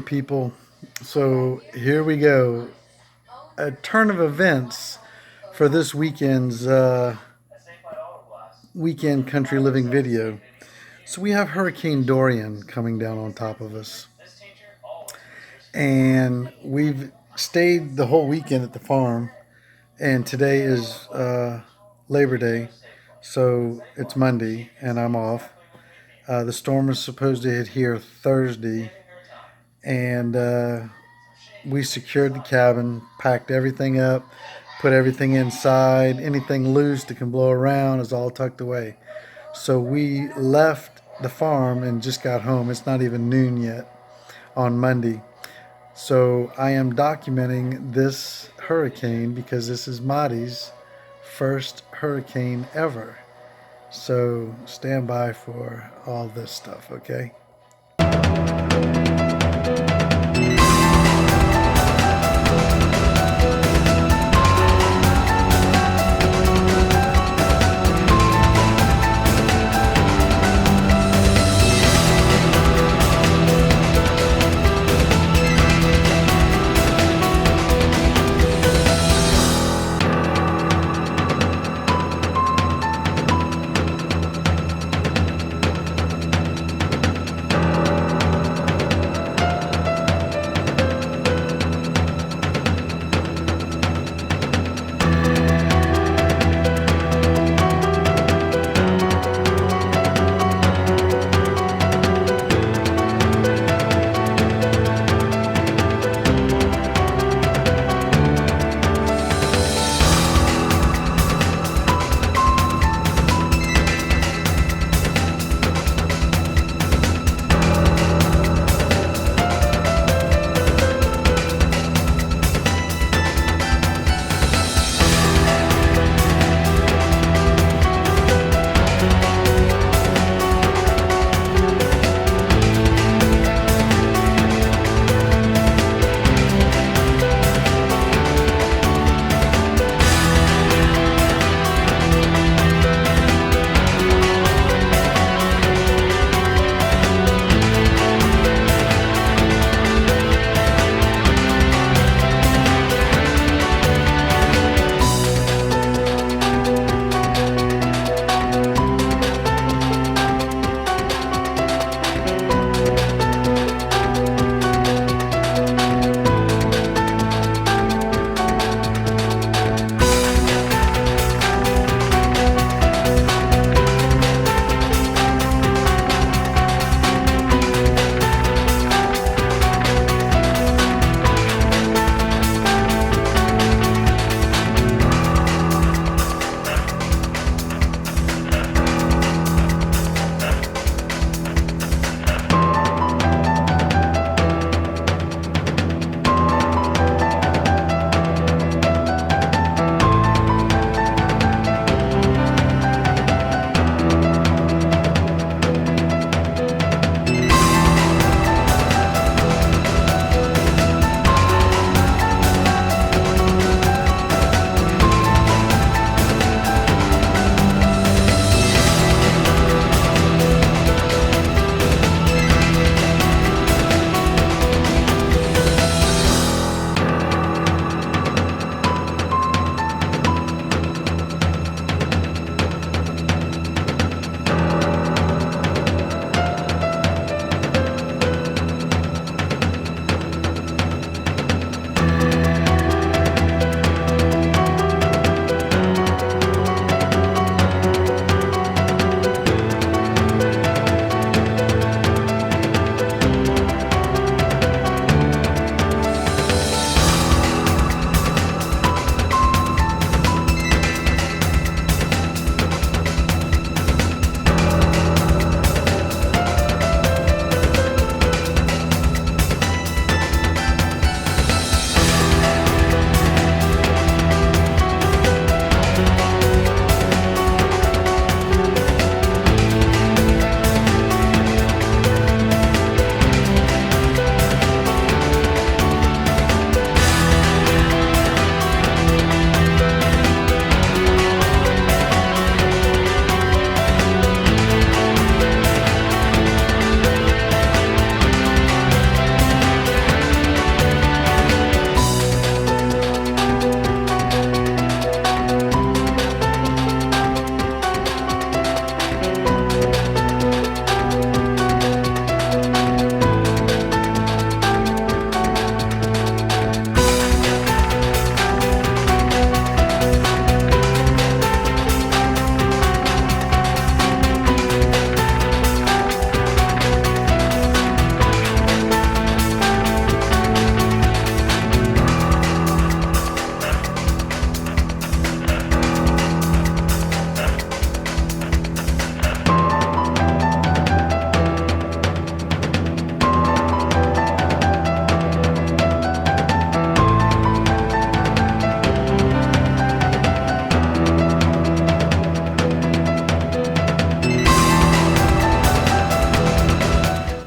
people. So here we go. A turn of events for this weekend's weekend country living video. So we have Hurricane Dorian coming down on top of us. And we've stayed the whole weekend at the farm. And today is Labor Day. So it's Monday and I'm off. The storm is supposed to hit here Thursday. And we secured the cabin, packed everything up, put everything inside. Anything loose that can blow around is all tucked away. So we left the farm and just got home. It's not even noon yet on Monday. So I am documenting this hurricane because this is Marty's first hurricane ever. So stand by for all this stuff, okay?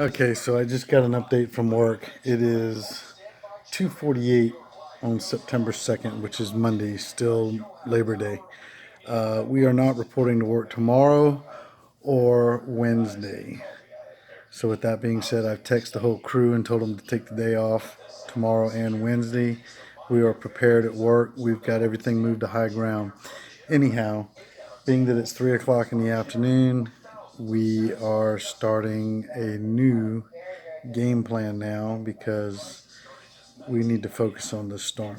Okay, so I just got an update from work. It is 2:48 on September 2nd, which is Monday, still Labor Day. We are not reporting to work tomorrow or Wednesday. So with that being said, I've texted the whole crew and told them to take the day off tomorrow and Wednesday. We are prepared at work. We've got everything moved to high ground. Anyhow, being that it's 3 o'clock in the afternoon, we are starting a new game plan now because we need to focus on this storm.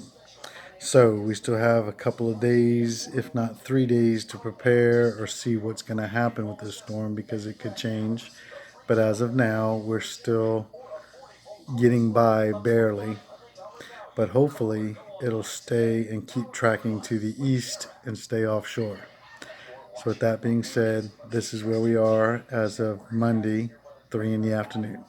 So we still have a couple of days, if not 3 days, to prepare or see what's going to happen with this storm because it could change. But as of now, we're still getting by barely. But hopefully it'll stay and keep tracking to the east and stay offshore. So with that being said, this is where we are as of Monday, 3 in the afternoon.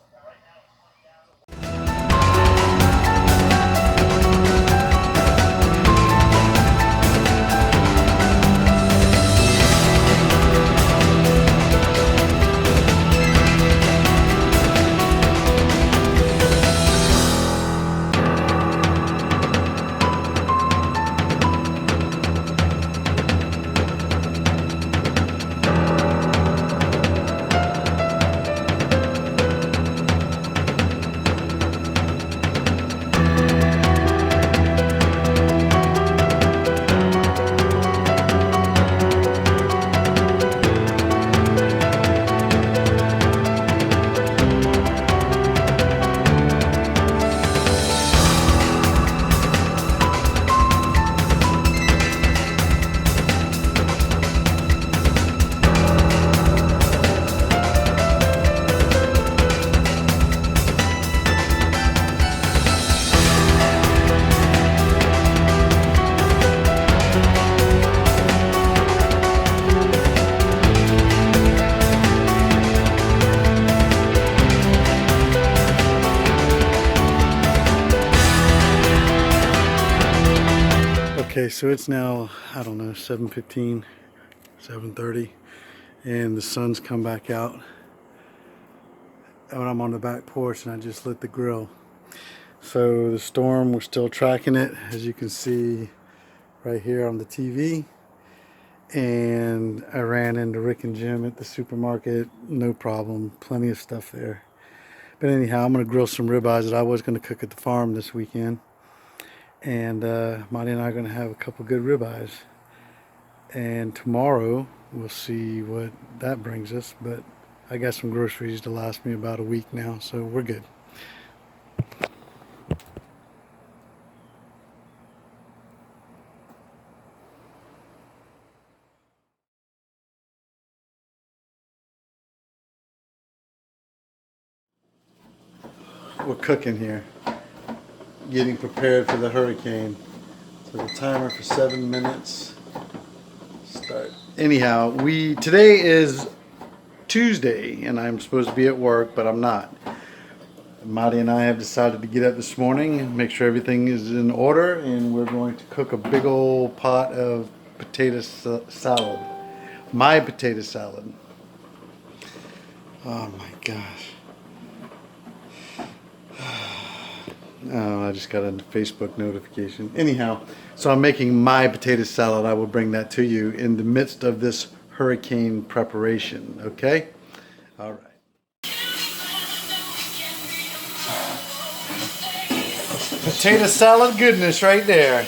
Okay, so it's now, I don't know, 7:15, 7:30, and the sun's come back out. And I'm on the back porch and I just lit the grill. So the storm, we're still tracking it, as you can see right here on the TV. And I ran into Rick and Jim at the supermarket, no problem, plenty of stuff there. But anyhow, I'm gonna grill some ribeyes that I was gonna cook at the farm this weekend. And Marty and I are going to have a couple good ribeyes. And tomorrow we'll see what that brings us. But I got some groceries to last me about a week now, so we're good. We're cooking here, getting prepared for the hurricane. So the timer for 7 minutes. Start. Anyhow, today is Tuesday, and I'm supposed to be at work, but I'm not. Marty and I have decided to get up this morning and make sure everything is in order, and we're going to cook a big old pot of potato salad. My potato salad. Oh my gosh. Oh, I just got a Facebook notification. Anyhow, so I'm making my potato salad. I will bring that to you in the midst of this hurricane preparation, okay? All right. Potato salad goodness right there.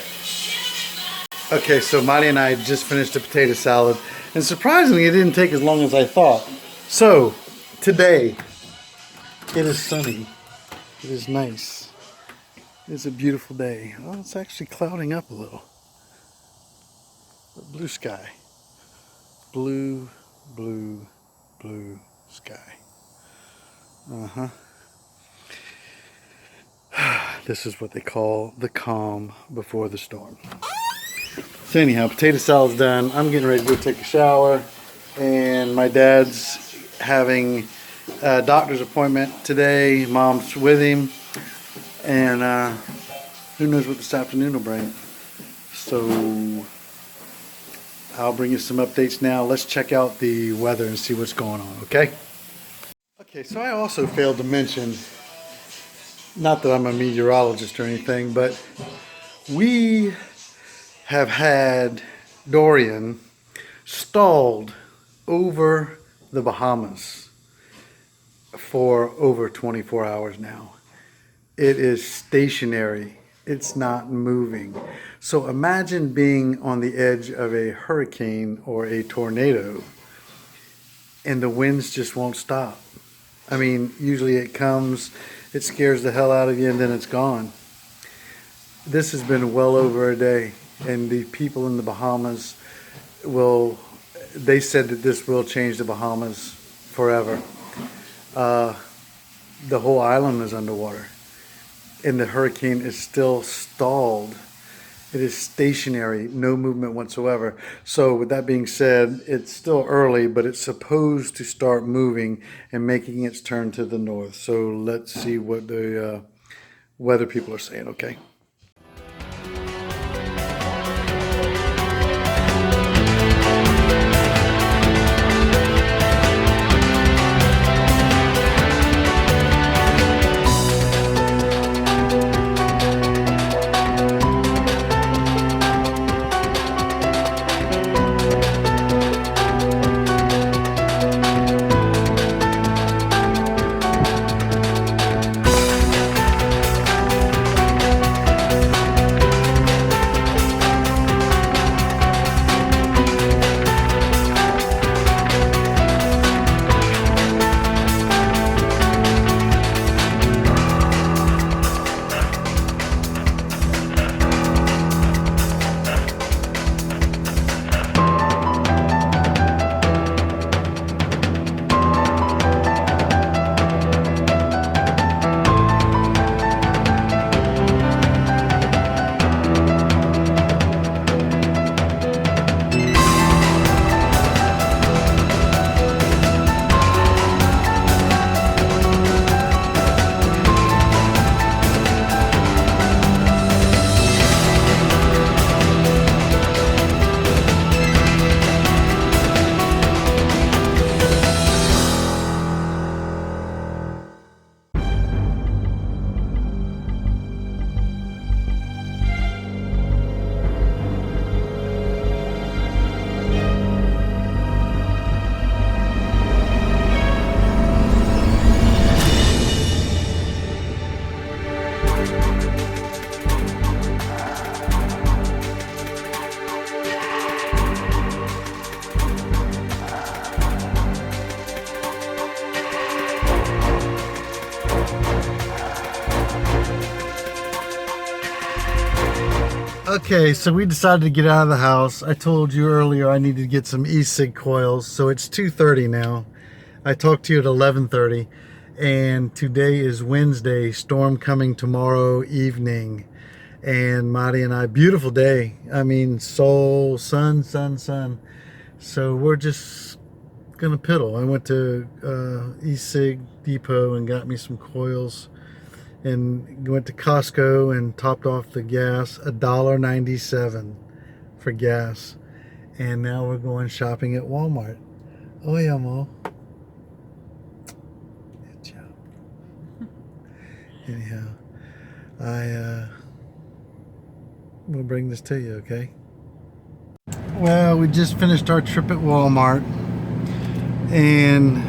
Okay, so Marty and I just finished the potato salad, and surprisingly it didn't take as long as I thought. So, today, it is sunny. It is nice. It's a beautiful day. Oh, it's actually clouding up a little. Blue sky. Blue, blue, blue sky. Uh-huh. This is what they call the calm before the storm. So anyhow, potato salad's done. I'm getting ready to go take a shower. And my dad's having a doctor's appointment today. Mom's with him. And who knows what this afternoon will bring. So I'll bring you some updates now. Let's check out the weather and see what's going on, okay? Okay, so I also failed to mention, not that I'm a meteorologist or anything, but we have had Dorian stalled over the Bahamas for over 24 hours now. It is stationary. It's not moving. So imagine being on the edge of a hurricane or a tornado and the winds just won't stop. I mean, usually it comes, it scares the hell out of you, and then it's gone. This has been well over a day, and the people in the Bahamas they said that this will change the Bahamas forever. The whole island is underwater, and the hurricane is still stalled. It is stationary, no movement whatsoever. So with that being said, it's still early, but it's supposed to start moving and making its turn to the north. So let's see what the weather people are saying, okay? Okay, so we decided to get out of the house. I told you earlier I needed to get some e-cig coils, so it's 2:30 now. I talked to you at 11:30, and today is Wednesday, storm coming tomorrow evening. And Marty and I, beautiful day. I mean, sun. So we're just gonna piddle. I went to e-cig depot and got me some coils, and went to Costco and topped off the gas, $1.97 for gas. And now we're going shopping at Walmart. Oh yeah, Mo. Good job. Anyhow, we'll bring this to you, okay? Well, we just finished our trip at Walmart, and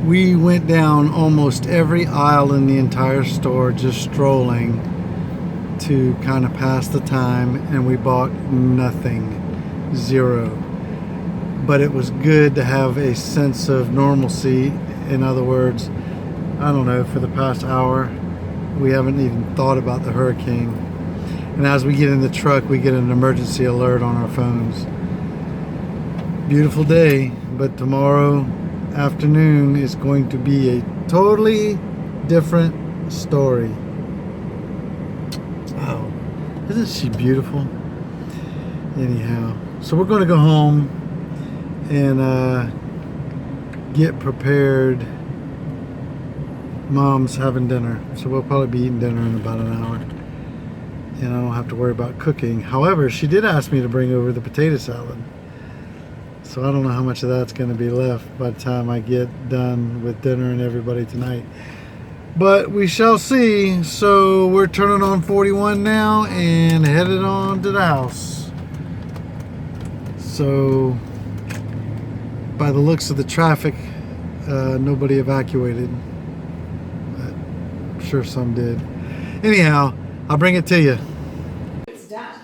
we went down almost every aisle in the entire store, just strolling to kind of pass the time, and we bought nothing, zero. But it was good to have a sense of normalcy. In other words, I don't know, for the past hour, we haven't even thought about the hurricane. And as we get in the truck, we get an emergency alert on our phones. Beautiful day, but tomorrow afternoon is going to be a totally different story. Oh, isn't she beautiful? Anyhow, so we're going to go home and get prepared. Mom's having dinner, so we'll probably be eating dinner in about an hour, and I don't have to worry about cooking. However, she did ask me to bring over the potato salad, So I don't know how much of that's going to be left by the time I get done with dinner and everybody tonight. But we shall see. So we're turning on 41 now and headed on to the house. So by the looks of the traffic, nobody evacuated. But I'm sure some did. Anyhow, I'll bring it to you. It's done.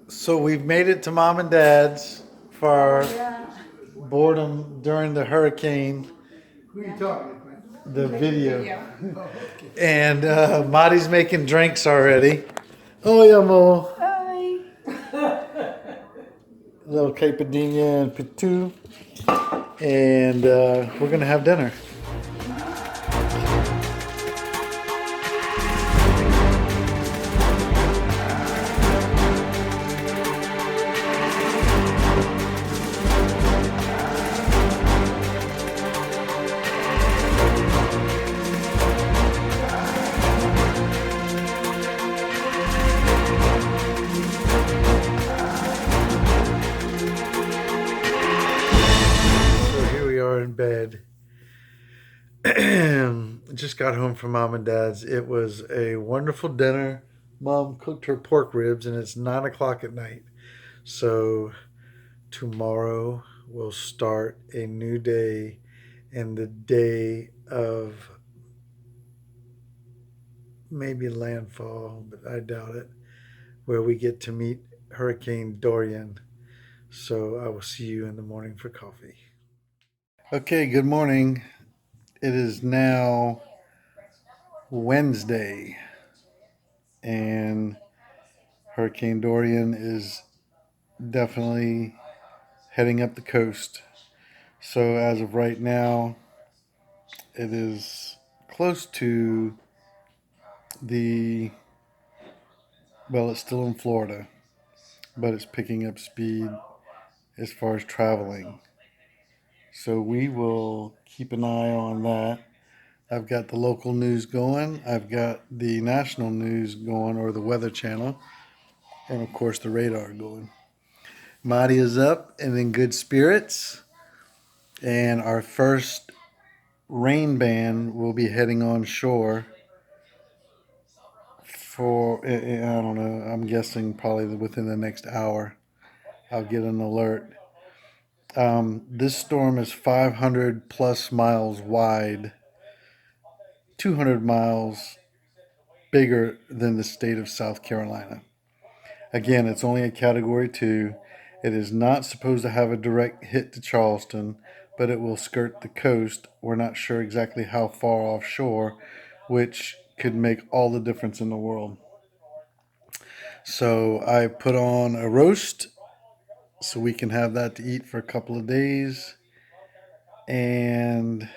So we've made it to Mom and Dad's for our boredom during the hurricane. Who are you talking about? The video. Oh, okay. And Marty's making drinks already. Oh, yeah, Mo. Hi. Little caipirinha and pitu. And we're going to have dinner. In bed. Just got home from Mom and Dad's. It was a wonderful dinner. Mom cooked her pork ribs and it's 9 o'clock at night. So tomorrow we'll start a new day and the day of maybe landfall, but I doubt it, where we get to meet Hurricane Dorian. So I will see you in the morning for coffee. Okay, good morning. It is now Wednesday, and Hurricane Dorian is definitely heading up the coast. So as of right now, it is close to it's still in Florida, but it's picking up speed as far as traveling. So we will keep an eye on that. I've got the local news going. I've got the national news going, or the Weather Channel. And of course the radar going. Marty is up and in good spirits. And our first rain band will be heading on shore for, I don't know, I'm guessing probably within the next hour. I'll get an alert. This storm is 500 plus miles wide, 200 miles bigger than the state of South Carolina. Again, it's only a Category 2. It is not supposed to have a direct hit to Charleston, but it will skirt the coast. We're not sure exactly how far offshore, which could make all the difference in the world. So I put on a roast so we can have that to eat for a couple of days. And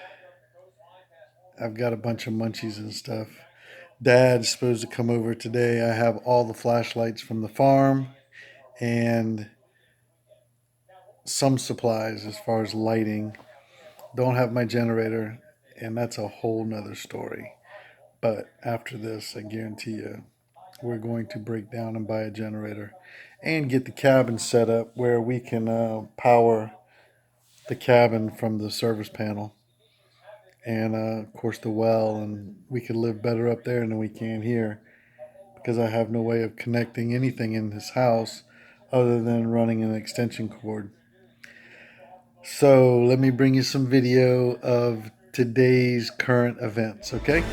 I've got a bunch of munchies and stuff. Dad's supposed to come over today. I have all the flashlights from the farm and some supplies as far as lighting. Don't have my generator, and that's a whole nother story. But after this, I guarantee you, we're going to break down and buy a generator and get the cabin set up where we can power the cabin from the service panel. And of course the well, and we could live better up there than we can here, because I have no way of connecting anything in this house other than running an extension cord. So let me bring you some video of today's current events, okay?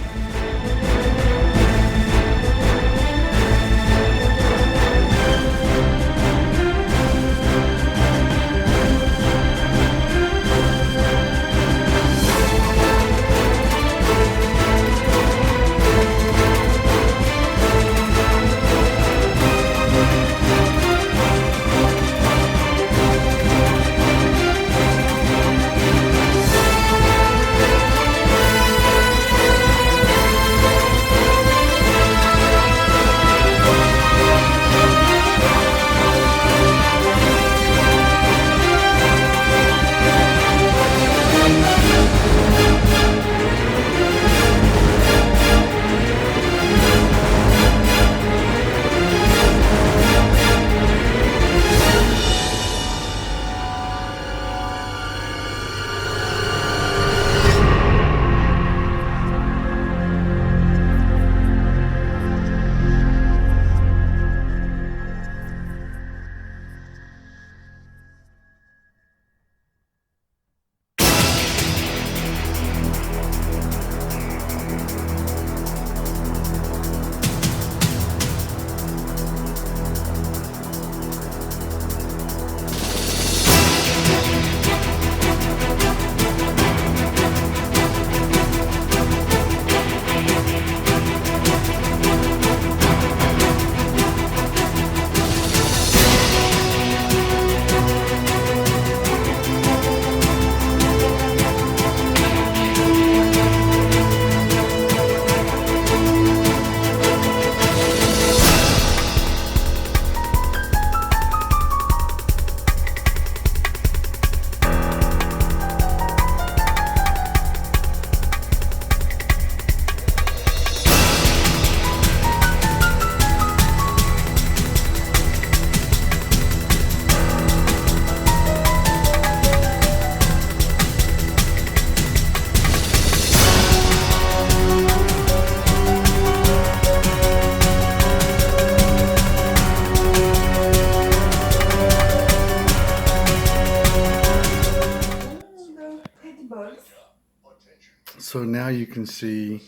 So now you can see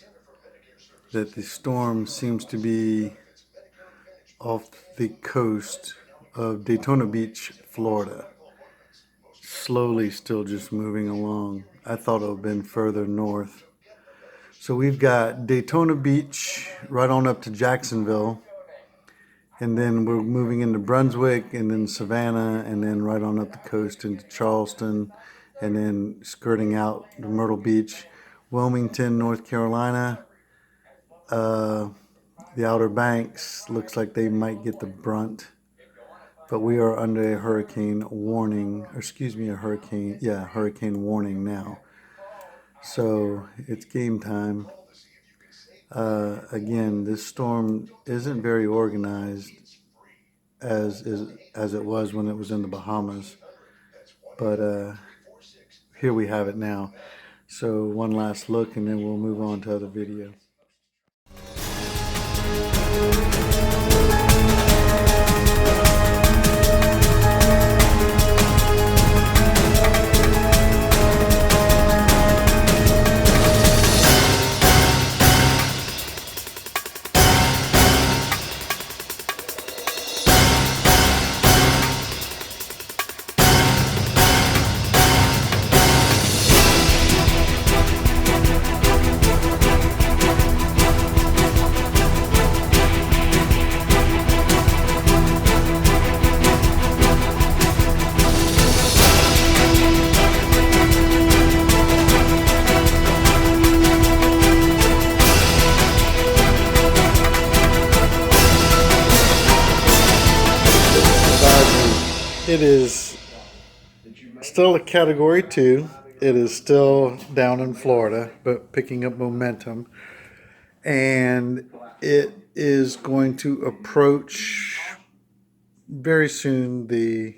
that the storm seems to be off the coast of Daytona Beach, Florida. Slowly still just moving along. I thought it would have been further north. So we've got Daytona Beach right on up to Jacksonville. And then we're moving into Brunswick and then Savannah and then right on up the coast into Charleston and then skirting out to Myrtle Beach, Wilmington, North Carolina. The Outer Banks looks like they might get the brunt. But we are under a hurricane warning, or excuse me, hurricane warning now. So it's game time. Again, this storm isn't very organized as it was when it was in the Bahamas. But here we have it now. So one last look and then we'll move on to other video. It is still a Category 2. It is still down in Florida, but picking up momentum. And it is going to approach very soon the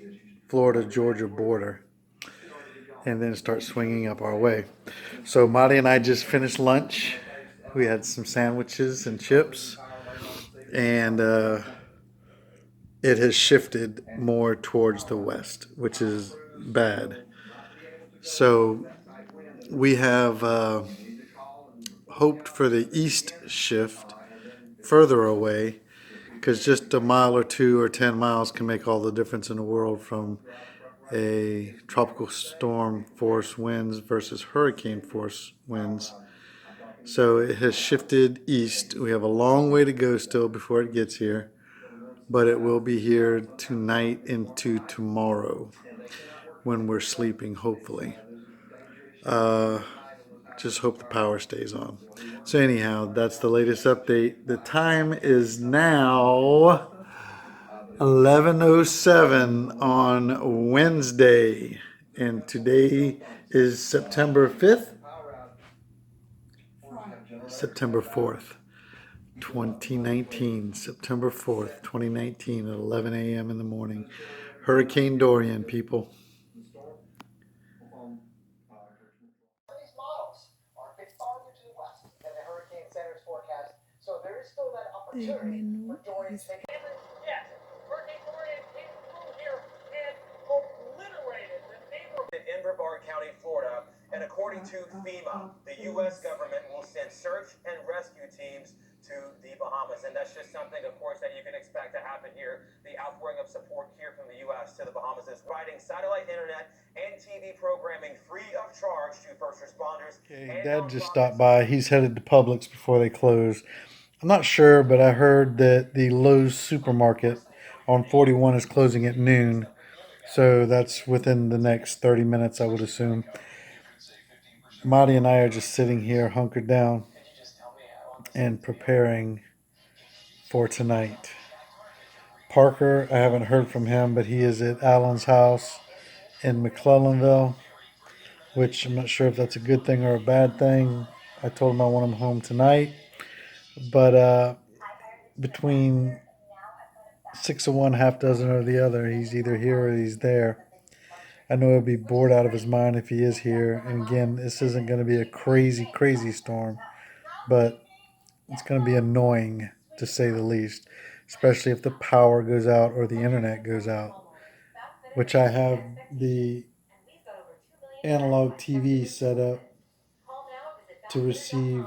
Florida-Georgia border and then start swinging up our way. So Marty and I just finished lunch. We had some sandwiches and chips. And it has shifted more towards the west, which is bad. So we have hoped for the east shift further away, because just a mile or 2 or 10 miles can make all the difference in the world from a tropical storm force winds versus hurricane force winds. So it has shifted east. We have a long way to go still before it gets here, but it will be here tonight into tomorrow when we're sleeping, hopefully. Just hope the power stays on. So anyhow, that's the latest update. The time is now 11:07 on Wednesday, and today is September 5th, September 4th, 2019, September 4th, 2019 at 11 a.m. in the morning. Hurricane Dorian, people. These models are a bit farther to the west than the Hurricane Center's forecast, so there is still that opportunity for Dorian to take. Yes, Hurricane Dorian came through here and obliterated the neighborhood in Brevard County, Florida. And according to FEMA, the U.S. government will send search and rescue teams to the Bahamas. And that's just something, of course, that you can expect to happen here. The outpouring of support here from the U.S. to the Bahamas is providing satellite internet and TV programming free of charge to first responders. Okay, Dad just stopped by. He's headed to Publix before they close. I'm not sure, but I heard that the Lowe's supermarket on 41 is closing at noon. So that's within the next 30 minutes, I would assume. Marty and I are just sitting here hunkered down and preparing for tonight. Parker, I haven't heard from him, but he is at Alan's house in McClellanville, which I'm not sure if that's a good thing or a bad thing. I told him I want him home tonight. But between 6 of one, half dozen of the other, he's either here or he's there. I know he'll be bored out of his mind if he is here. And again, this isn't going to be a crazy, crazy storm, but it's going to be annoying to say the least, especially if the power goes out or the internet goes out, which I have the analog TV set up to receive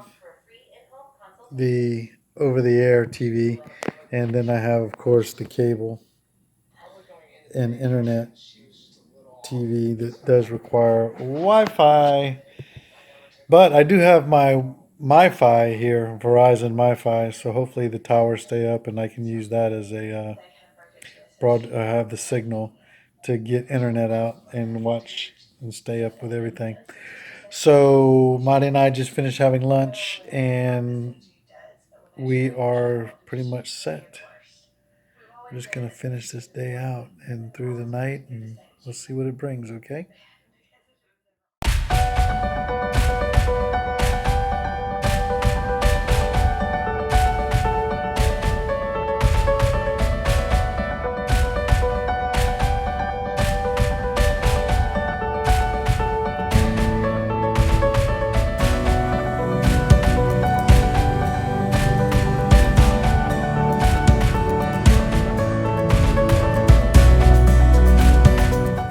the over-the-air TV, and then I have, of course, the cable and internet TV that does require Wi-Fi. But I do have my MiFi here, Verizon MiFi, so hopefully the towers stay up and I can use that as a have the signal to get internet out and watch and stay up with everything. So Marty and I just finished having lunch and we are pretty much set. We're just gonna finish this day out and through the night, and we'll see what it brings, okay?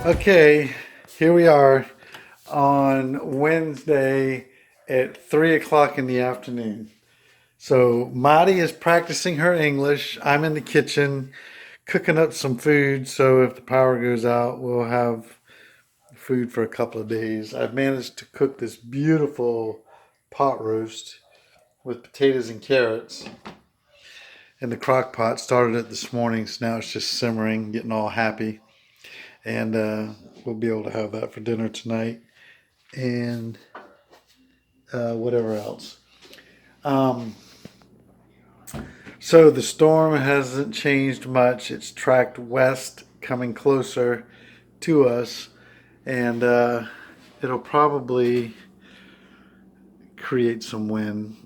Okay, here we are on Wednesday at 3 o'clock in the afternoon. So Marty is practicing her English. I'm in the kitchen cooking up some food, so if the power goes out, we'll have food for a couple of days. I've managed to cook this beautiful pot roast with potatoes and carrots in the crock pot. Started it this morning, so now it's just simmering, getting all happy. And we'll be able to have that for dinner tonight and whatever else. So the storm hasn't changed much. It's tracked west, coming closer to us, and it'll probably create some wind.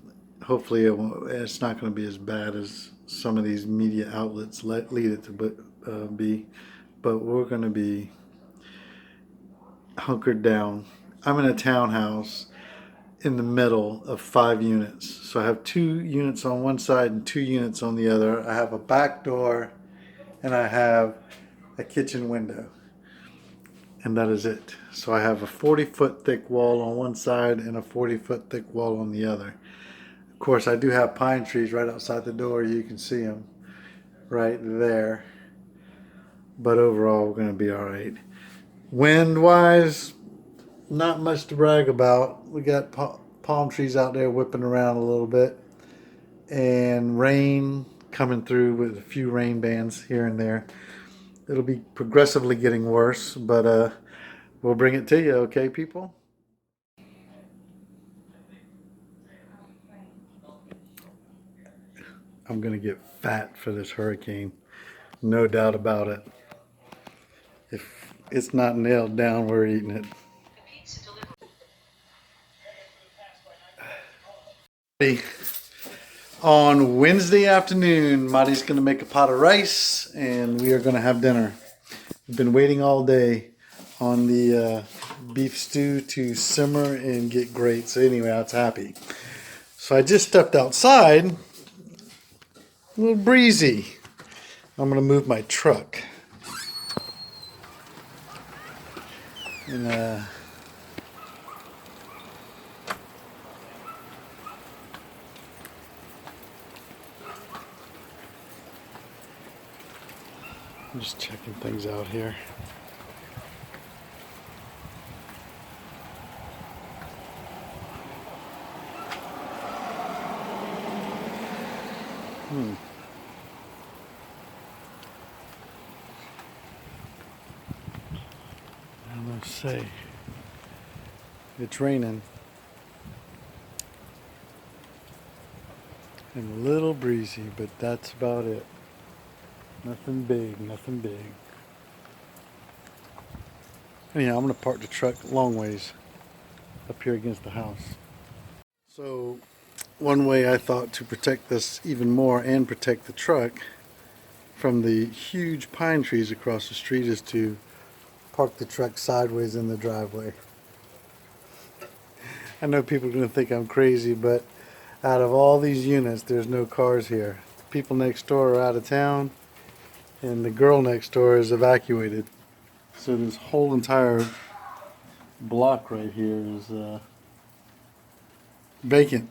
Hopefully it's not going to be as bad as some of these media outlets lead it to be. But we're going to be hunkered down. I'm in a townhouse in the middle of 5 units. So I have 2 units on one side and 2 units on the other. I have a back door and I have a kitchen window. And that is it. So I have a 40-foot thick wall on one side and a 40-foot thick wall on the other. Of course, I do have pine trees right outside the door. You can see them right there. But overall, we're going to be all right. Wind-wise, not much to brag about. We got palm trees out there whipping around a little bit. And rain coming through with a few rain bands here and there. It'll be progressively getting worse, but we'll bring it to you, okay, people? I'm going to get fat for this hurricane. No doubt about it. If it's not nailed down, we're eating it. On Wednesday afternoon, Marty's going to make a pot of rice and we are going to have dinner. We've been waiting all day on the beef stew to simmer and get great. So anyway, I was happy. So I just stepped outside. A little breezy. I'm going to move my truck. And I'm just checking things out here. Let's see. It's raining. And a little breezy, but that's about it. Nothing big, nothing big. Anyhow, I'm going to park the truck long ways up here against the house. So, one way I thought to protect this even more and protect the truck from the huge pine trees across the street is to park the truck sideways in the driveway. I know people are going to think I'm crazy, but out of all these units, there's no cars here. The people next door are out of town, and the girl next door is evacuated. So this whole entire block right here is vacant.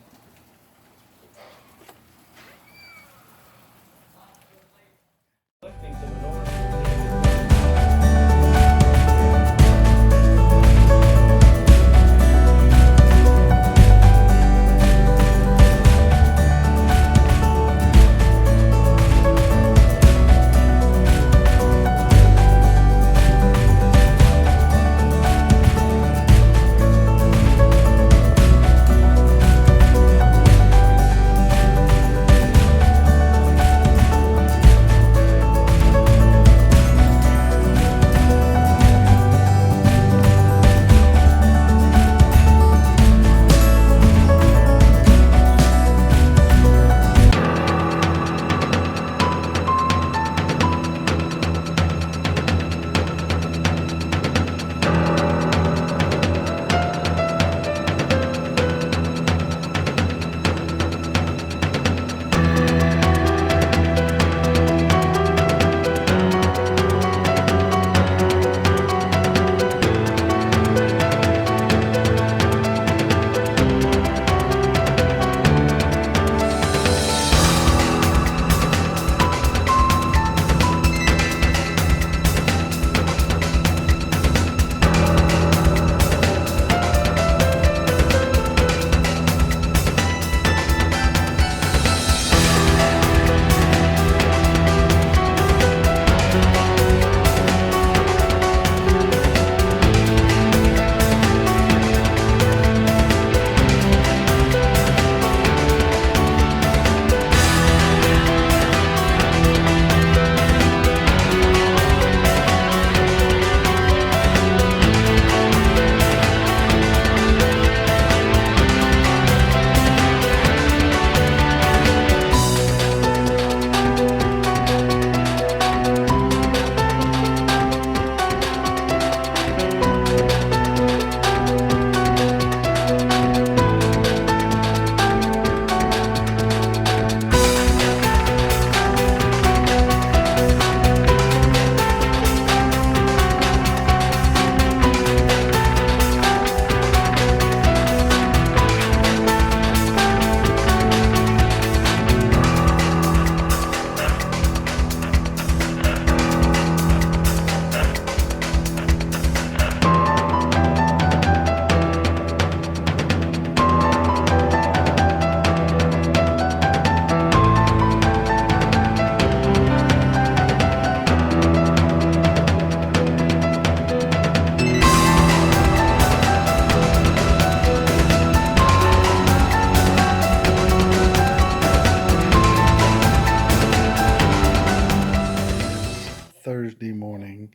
Thursday morning.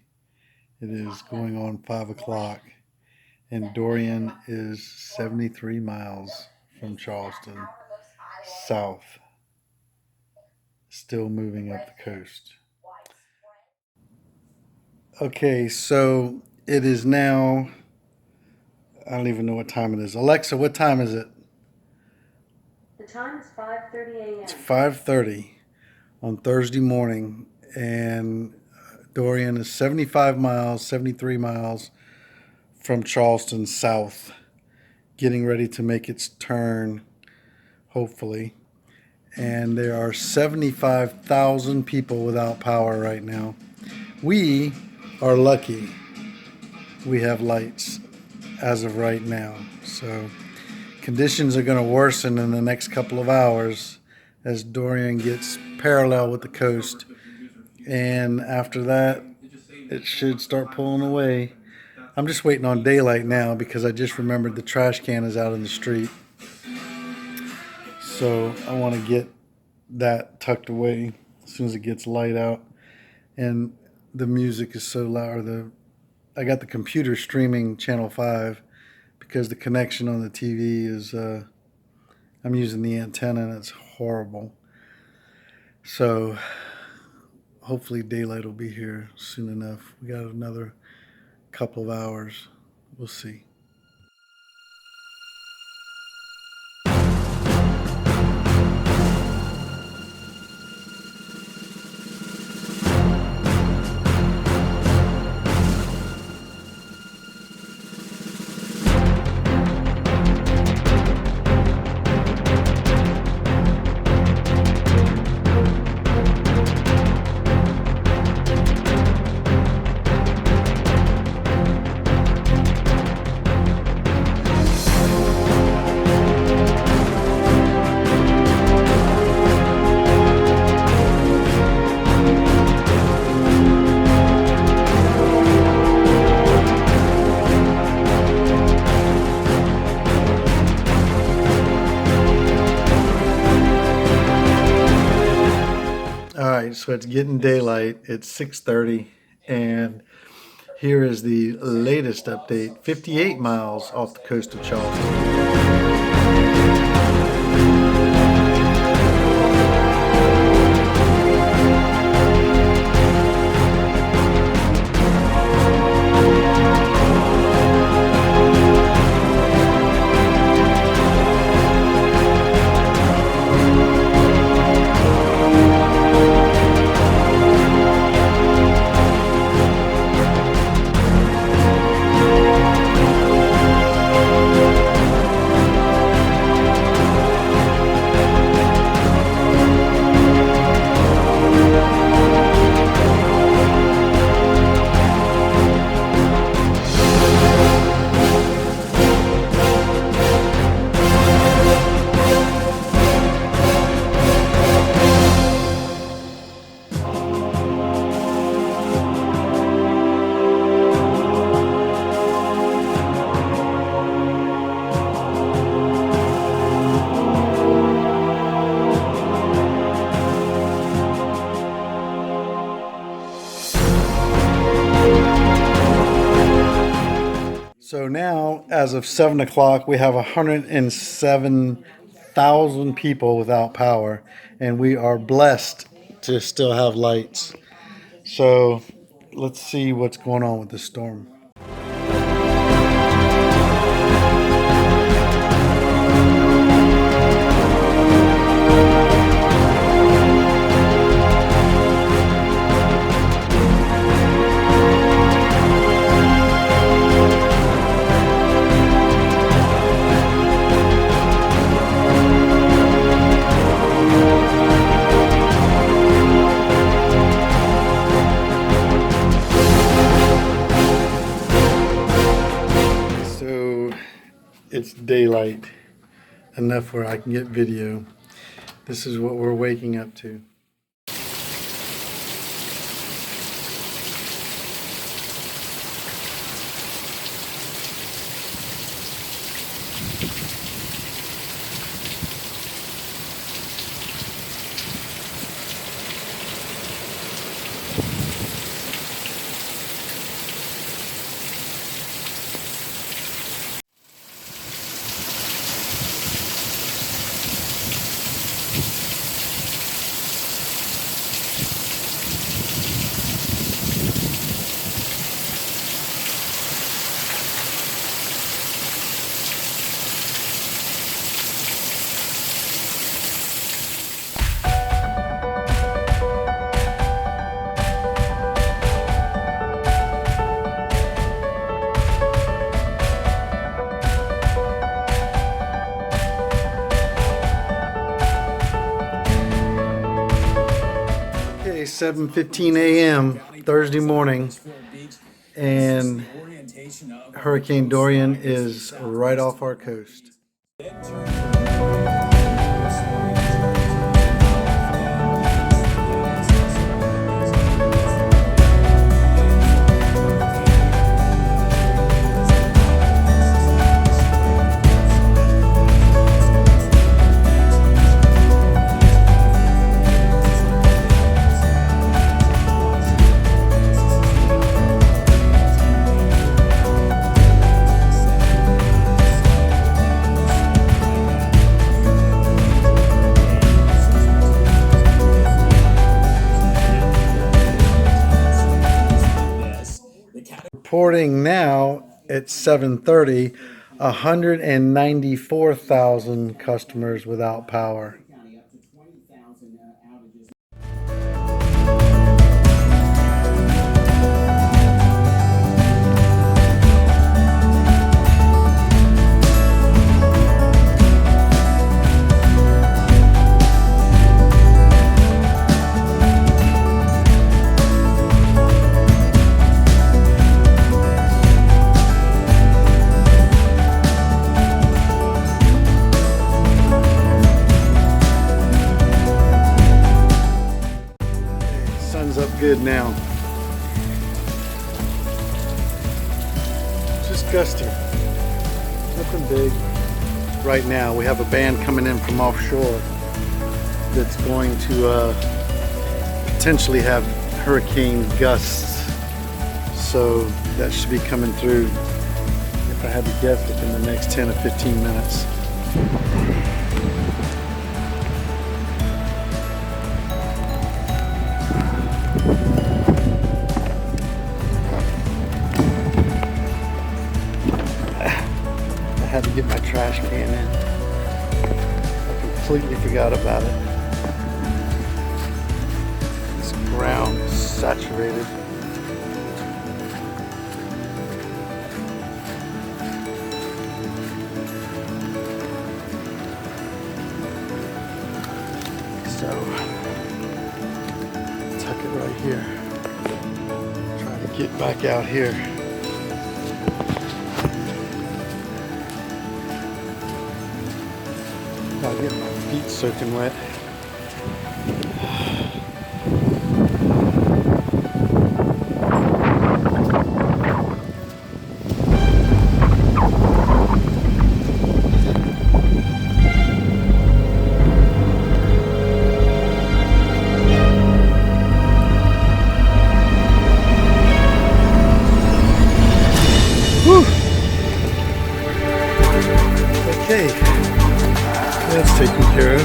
It is going on 5 o'clock, and Dorian is 73 miles from Charleston, south, still moving up the coast. Okay, so it is now, I don't even know what time it is. Alexa, what time is it? The time is 5:30 a.m. It's 5:30 on Thursday morning, and Dorian is 75 miles, 73 miles from Charleston south, getting ready to make its turn, hopefully. And there are 75,000 people without power right now. We are lucky we have lights as of right now. So conditions are going to worsen in the next couple of hours as Dorian gets parallel with the coast. And after that, it should start pulling away. I'm just waiting on daylight now because I just remembered the trash can is out in the street. So I want to get that tucked away as soon as it gets light out. And the music is so loud. I got the computer streaming Channel 5 because the connection on the TV is, I'm using the antenna and it's horrible. So hopefully daylight will be here soon enough. We got another couple of hours. We'll see. So it's getting daylight. It's 6:30, and here is the latest update. 58 miles off the coast of Charleston. So now, as of 7 o'clock, we have 107,000 people without power, and we are blessed to still have lights. So let's see what's going on with this storm. It's daylight enough where I can get video. This is what we're waking up to. Okay, 7:15 a.m. Thursday morning, and Hurricane Dorian is right off our coast. Reporting now at 7:30, 194,000 customers without power. Sun's up good now. Just gusty. Nothing big. Right now we have a band coming in from offshore that's going to potentially have hurricane gusts. So that should be coming through, if I had to guess, within the next 10 or 15 minutes. I had to get my trash can in. I completely forgot about it. This ground is saturated. So, tuck it right here. Trying to get back out here. I'll get my feet soaking wet. Okay, that's taken care of.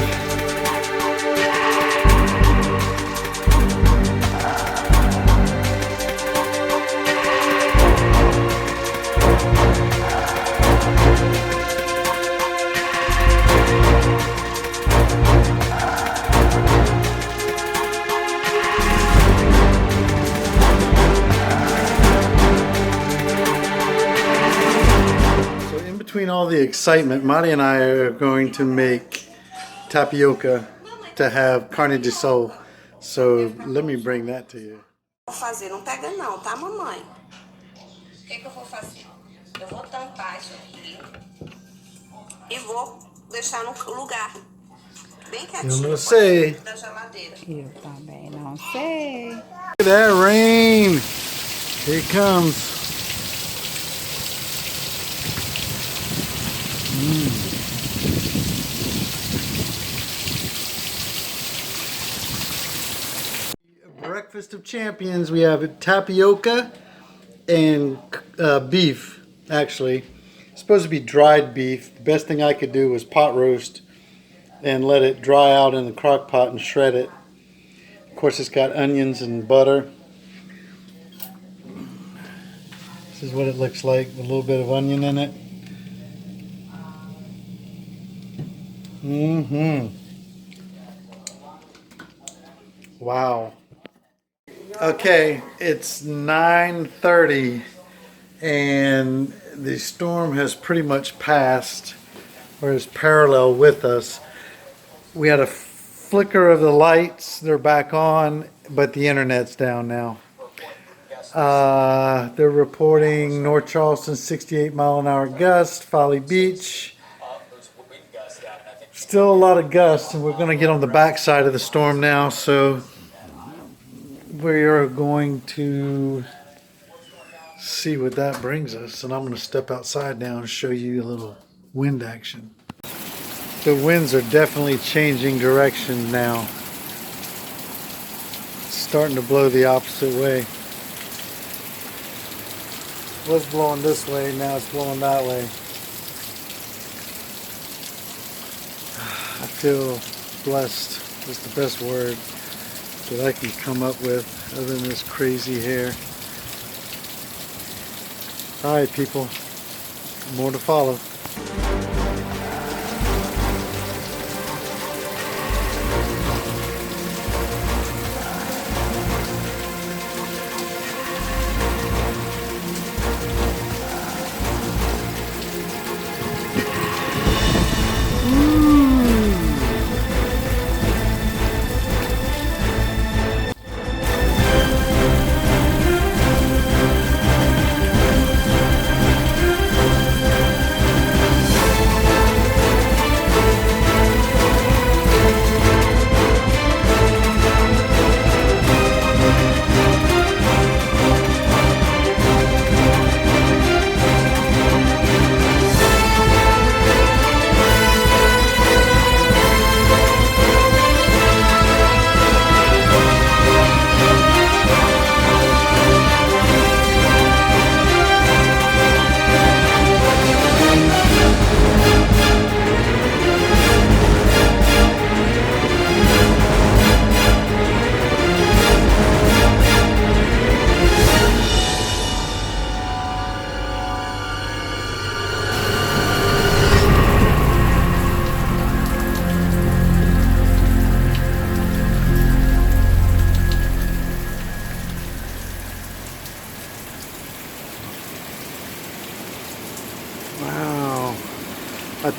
Between all the excitement, Marty and I are going to make tapioca to have carne de sol. So let me bring that to you. Vou fazer, não pega não, tá, mamãe? O que eu vou fazer? Eu vou tampar isso aqui e vou deixar no lugar bem quietinho. Eu não sei. Da geladeira. Eu também não sei. Look at that rain. Here it comes. Breakfast of champions. We have tapioca and beef, actually. It's supposed to be dried beef. The best thing I could do was pot roast and let it dry out in the crock pot and shred it. Of course, it's got onions and butter. This is what it looks like with a little bit of onion in it. Wow. Okay, it's 9:30 and the storm has pretty much passed, or is parallel with us. We had a flicker of the lights, they're back on, but the internet's down now. They're reporting North Charleston 68-mile-an-hour gust, Folly Beach. Still a lot of gusts, and we're going to get on the backside of the storm now, so we are going to see what that brings us. And I'm going to step outside now and show you a little wind action. The winds are definitely changing direction now. It's starting to blow the opposite way. It was blowing this way, now it's blowing that way. I feel blessed is the best word that I can come up with other than this crazy hair. Alright people, more to follow.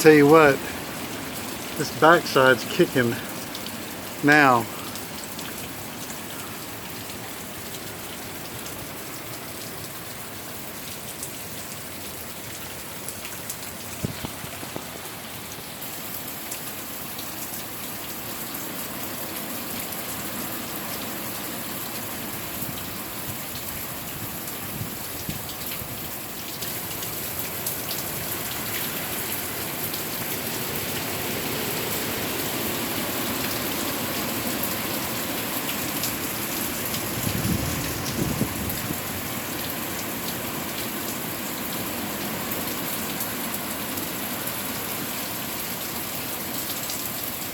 tell you what, this backside's kicking now.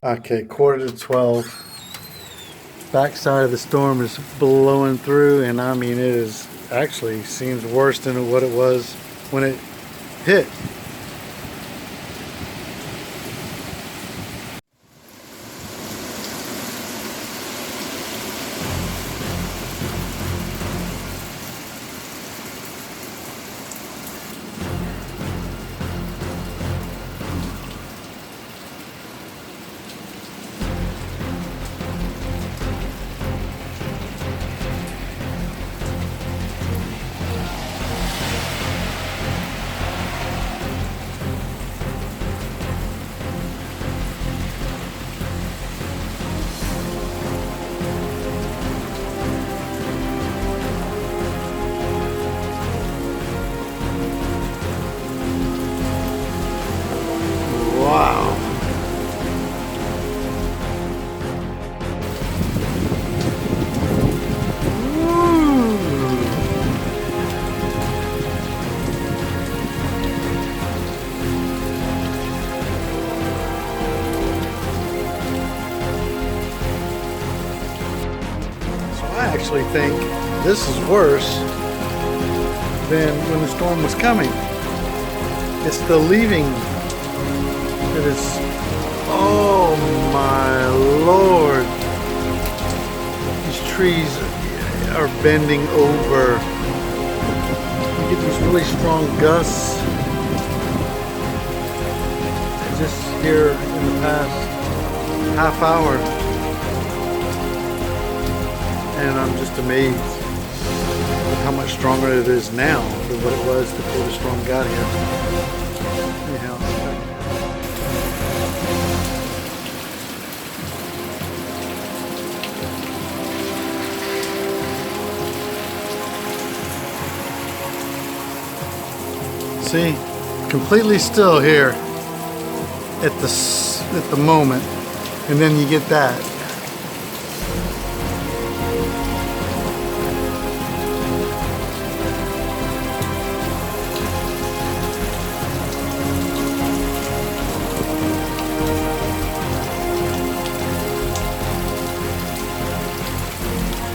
Okay, 11:45. Backside of the storm is blowing through, and I mean, it is actually seems worse than what it was when it hit. Wow. So I actually think this is worse than when the storm was coming. It's the leaving that is, oh my Lord. These trees are bending over. You get these really strong gusts. Just here in the past half hour. And I'm just amazed with how much stronger it is now than what it was before the storm got here. Anyhow. See, completely still here at the moment, and then you get that.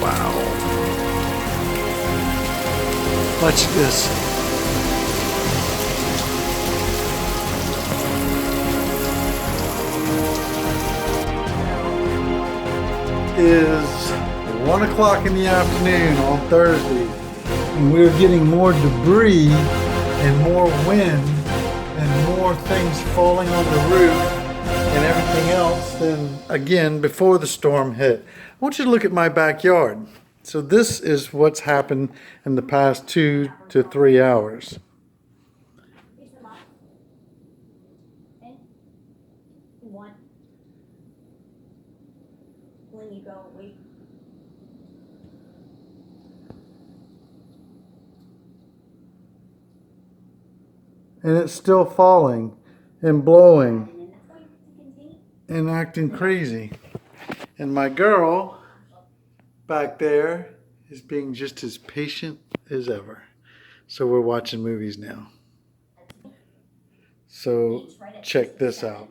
Wow. Watch this. Is 1 o'clock in the afternoon on Thursday, and we're getting more debris and more wind and more things falling on the roof and everything else than, again, before the storm hit. I want you to look at my backyard. So this is what's happened in the past 2 to 3 hours. When you go, we. And it's still falling and blowing and acting crazy. And my girl back there is being just as patient as ever. So we're watching movies now. So check this out.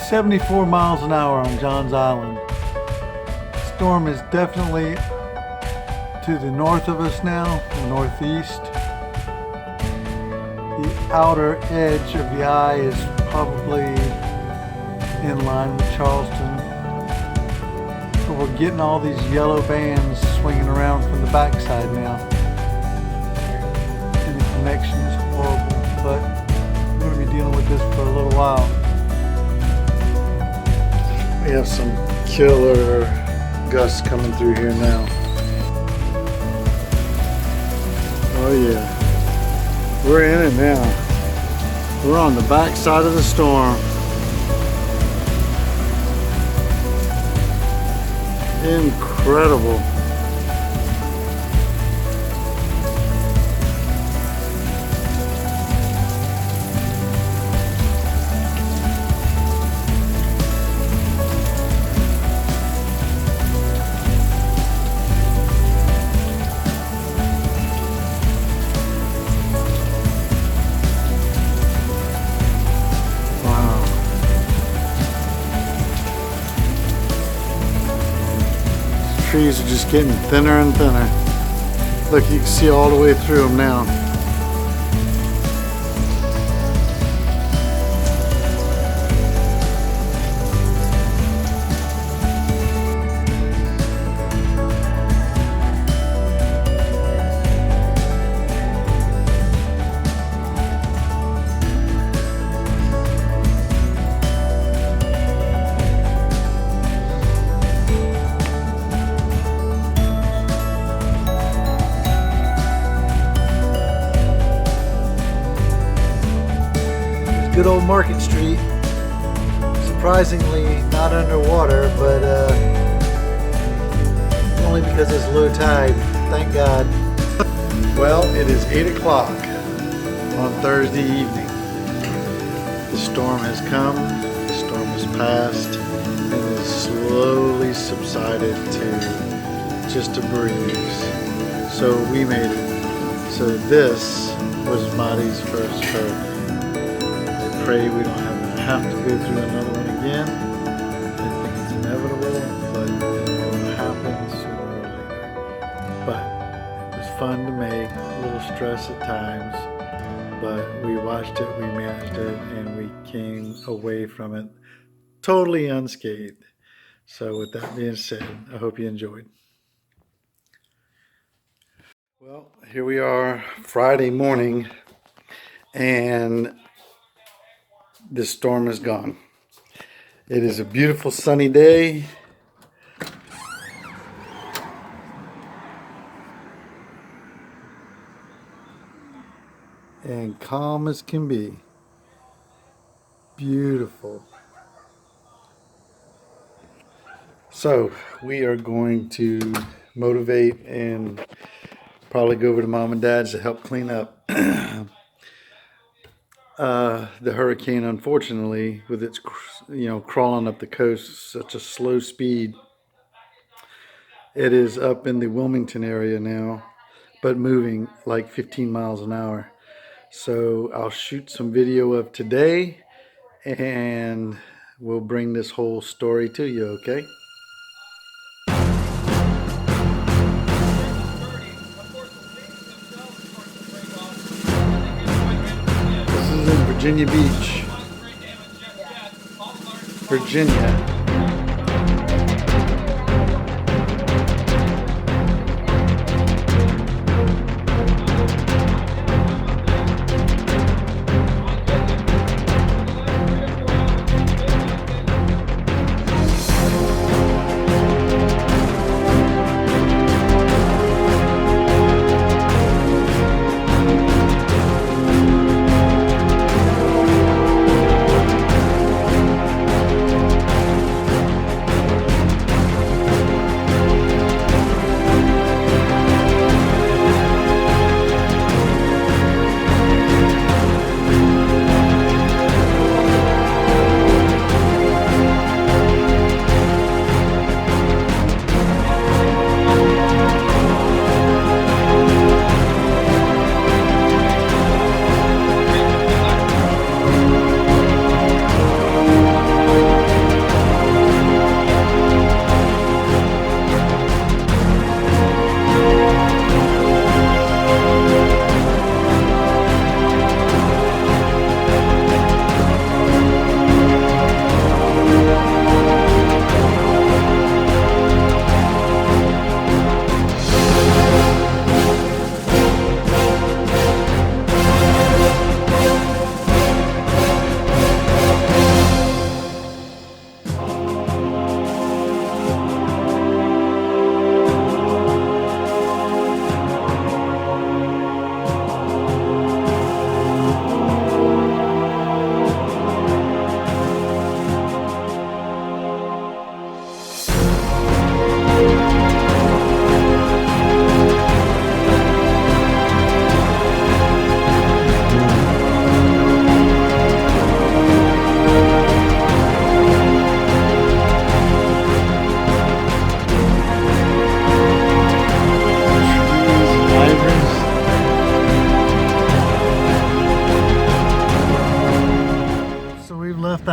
74 miles an hour on Johns Island. Storm is definitely to the north of us now, the northeast. The outer edge of the eye is probably in line with Charleston. But we're getting all these yellow bands swinging around from the backside now. connection is horrible, but we're going to be dealing with this for a little while. We have some killer gusts coming through here now. Oh yeah, we're in it now. We're on the back side of the storm. Incredible. Trees are just getting thinner and thinner. Look, you can see all the way through them now. Good old Market Street. Surprisingly not underwater, but only because it's low tide. Thank God. Well, it is 8 o'clock on Thursday evening. The storm has come, the storm has passed, and has slowly subsided to just a breeze. So we made it. So this was Marty's first hurricane. Pray we don't have to go through another one again. I think it's inevitable, but it will happen sooner or later. But it was fun to make, a little stress at times, but we watched it, we managed it, and we came away from it totally unscathed. So with that being said, I hope you enjoyed. Well, here we are Friday morning, and this storm is gone. It is a beautiful sunny day. And calm as can be. Beautiful. So we are going to motivate and probably go over to Mom and Dad's to help clean up. The hurricane, unfortunately, with its crawling up the coast such a slow speed, it is up in the Wilmington area now, but moving like 15 miles an hour. So I'll shoot some video of today, and we'll bring this whole story to you. Okay? Virginia Beach, Virginia.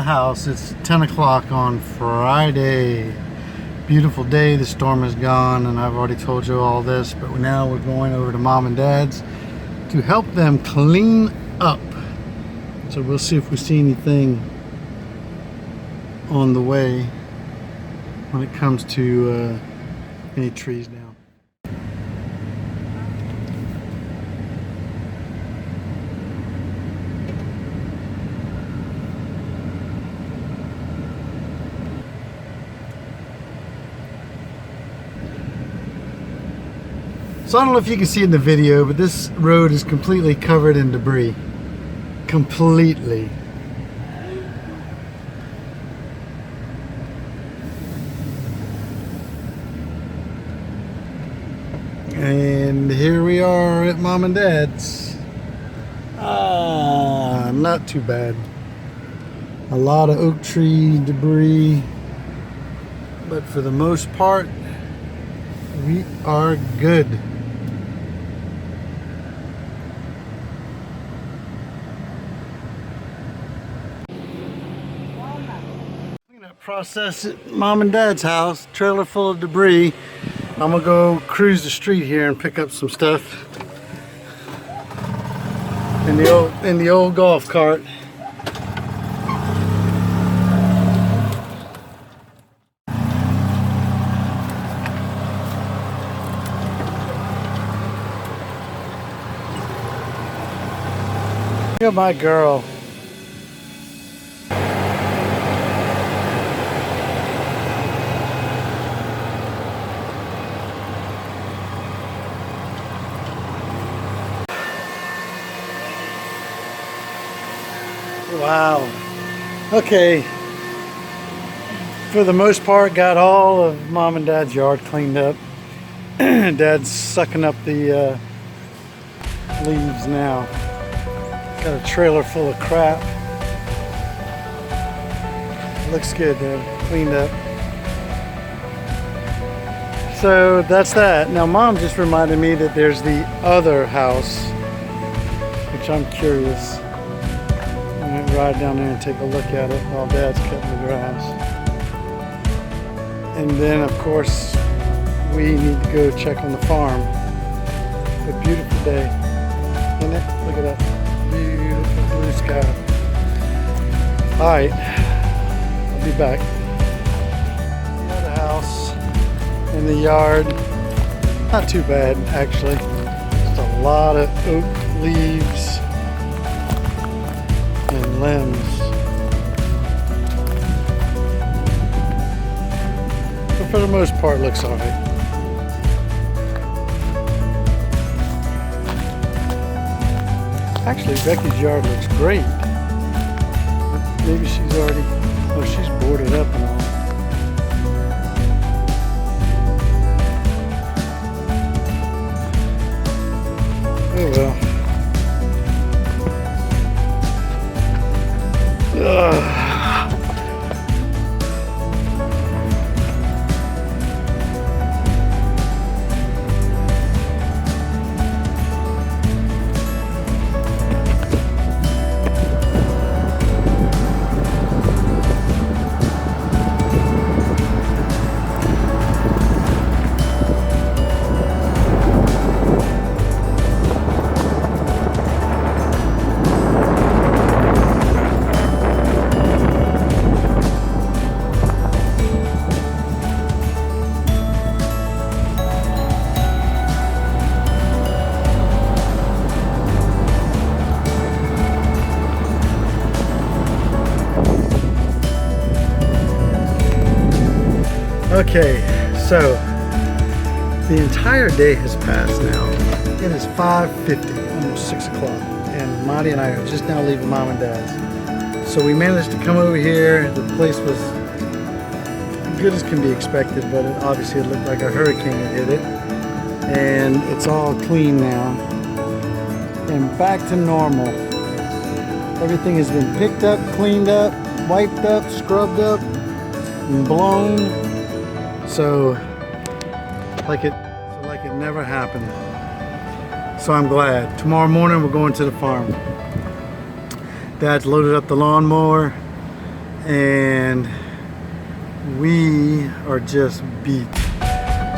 the house. It's 10 o'clock on Friday. Beautiful day. The storm is gone, and I've already told you all this, but now we're going over to Mom and Dad's to help them clean up. So we'll see if we see anything on the way when it comes to any trees down. So I don't know if you can see in the video, but this road is completely covered in debris. Completely. And here we are at Mom and Dad's. Not too bad. A lot of oak tree debris, but for the most part, we are good. Cleanup process at Mom and Dad's house. Trailer full of debris. I'm gonna go cruise the street here and pick up some stuff in the old golf cart. You're my girl. Wow. Okay. For the most part, got all of Mom and Dad's yard cleaned up. Dad's sucking up the leaves now. Got a trailer full of crap. Looks good though, cleaned up. So that's that. Now Mom just reminded me that there's the other house, which I'm curious. I'm gonna ride down there and take a look at it while Dad's cutting the grass. And then of course, we need to go check on the farm. A beautiful day, isn't it? Look at that. Beautiful blue sky. Alright, I'll be back. Another house in the yard. Not too bad, actually. Just a lot of oak leaves and limbs. But for the most part, looks alright. Actually, Becky's yard looks great. Maybe she's already, oh, she's boarded up and all. Oh well. Ugh. Okay, so the entire day has passed now. It is 5:50, almost 6 o'clock, and Monty and I are just now leaving Mom and Dad's. So we managed to come over here. The place was good as can be expected, but obviously it looked like a hurricane had hit it. And it's all clean now and back to normal. Everything has been picked up, cleaned up, wiped up, scrubbed up, and blown. So like it never happened. So I'm glad. Tomorrow morning we're going to the farm. Dad's loaded up the lawnmower and we are just beat.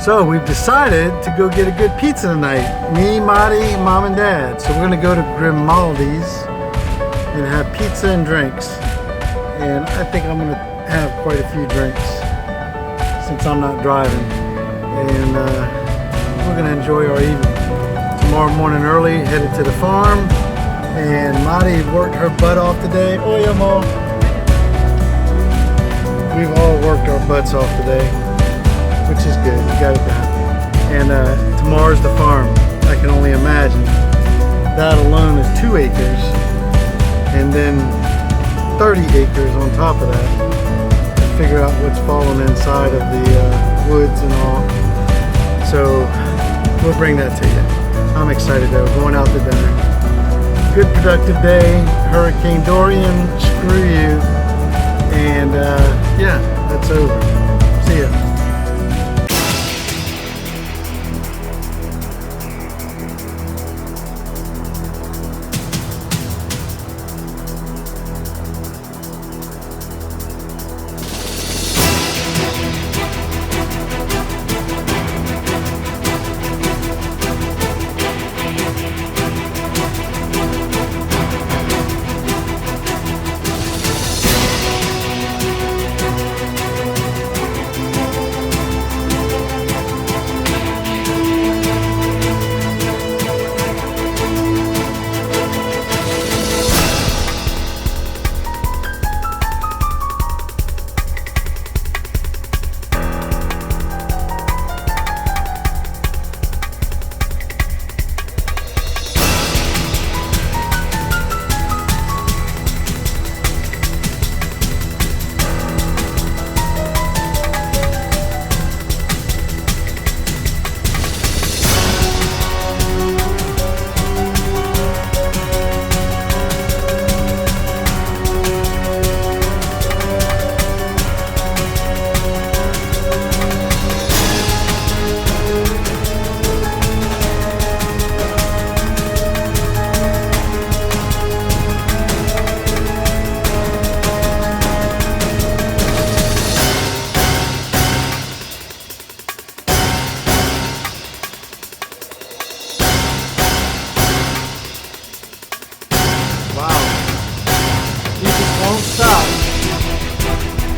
So we've decided to go get a good pizza tonight. Me, Marty, Mom, and Dad. So we're gonna go to Grimaldi's and have pizza and drinks. And I think I'm gonna have quite a few drinks since I'm not driving. And we're gonna enjoy our evening. Tomorrow morning early, headed to the farm. And Marty worked her butt off today. Oh yeah, Mom. We've all worked our butts off today, which is good. You got it done. And tomorrow's the farm. I can only imagine. That alone is 2 acres, and then 30 acres on top of that. To figure out what's falling inside of the woods and all. So we'll bring that to you. I'm excited though. Going out to dinner. Good productive day. Hurricane Dorian. Screw you. And yeah, that's over. See ya.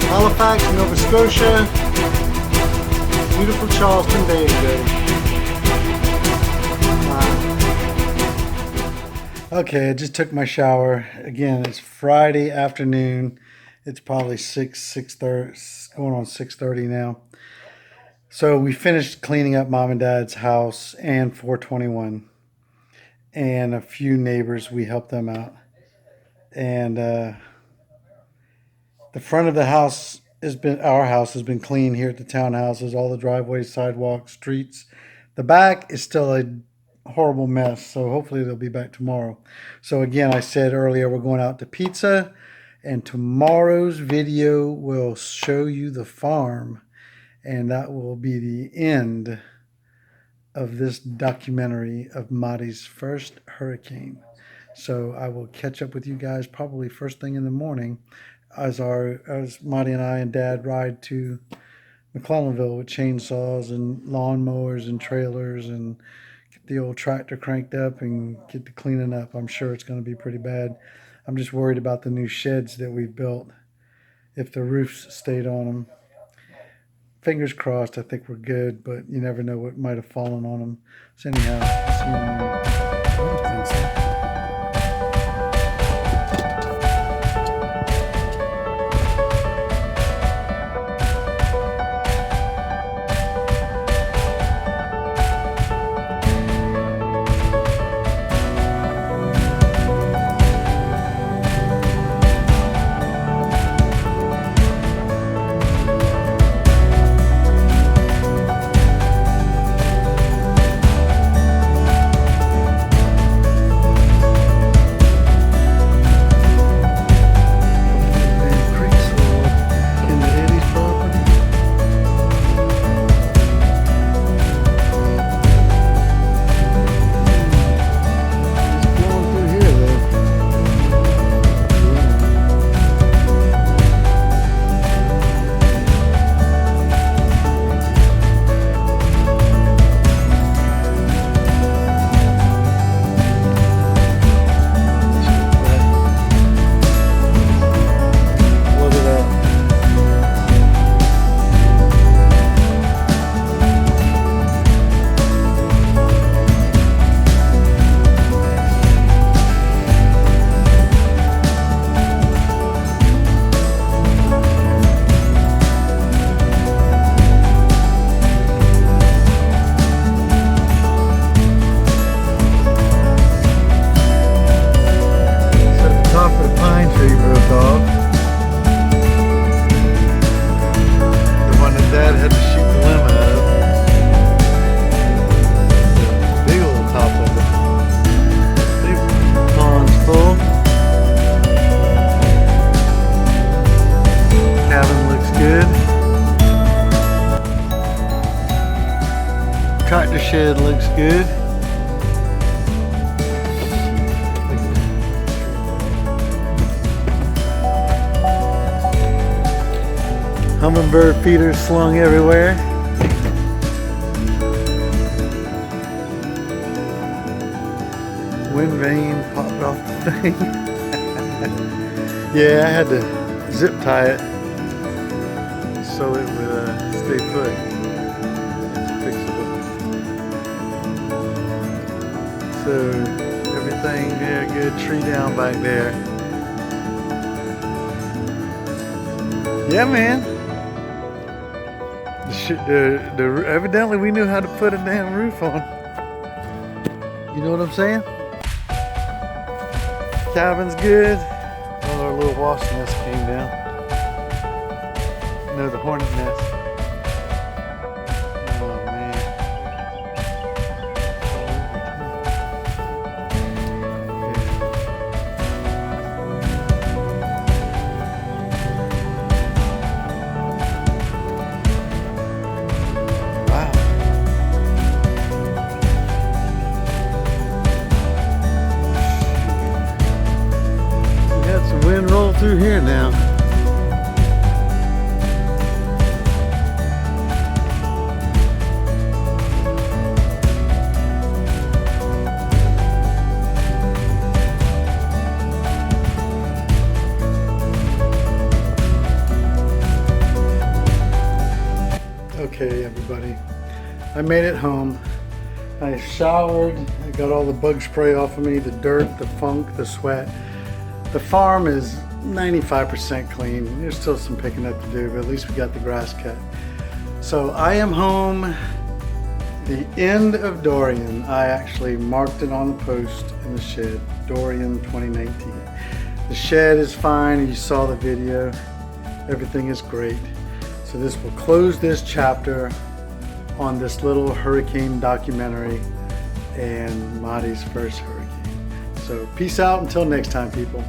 Halifax, Nova Scotia, beautiful Charleston day today. Wow. Okay, I just took my shower. Again, it's Friday afternoon. It's probably 6:30, going on 6:30 now. So we finished cleaning up Mom and Dad's house and 421. And a few neighbors, we helped them out. And the front of the house our house has been clean here at the townhouses, all the driveways, sidewalks, streets. The back is still a horrible mess, so hopefully they'll be back tomorrow. So again, I said earlier, we're going out to pizza, and tomorrow's video will show you the farm, and that will be the end of this documentary of Marty's first hurricane. So I will catch up with you guys probably first thing in the morning as Marty and I and Dad ride to McClellanville with chainsaws and lawnmowers and trailers and get the old tractor cranked up and get to cleaning up. I'm sure it's going to be pretty bad. I'm just worried about the new sheds that we've built, if the roofs stayed on them. Fingers crossed, I think we're good, but you never know what might have fallen on them. So anyhow, I'll see you in the morning. I don't think so. shed looks good. Hummingbird feeders slung everywhere. Wind vane popped off the thing. Yeah, I had to zip tie it so it would stay put. It's fixable. So everything, yeah, good. Tree down back there. Yeah, man. Evidently we knew how to put a damn roof on. You know what I'm saying? Cabin's good. Oh, our little wasp nest came down. No, the hornet nest. Oh man. Wow. We got some wind roll through here now. Okay, everybody, I made it home. I showered, I got all the bug spray off of me, the dirt, the funk, the sweat. The farm is 95% clean. There's still some picking up to do, but at least we got the grass cut. So I am home. The end of Dorian. I actually marked it on the post in the shed, Dorian 2019. The shed is fine, you saw the video. Everything is great. So this will close this chapter on this little hurricane documentary and Marty's first hurricane. So peace out until next time, people.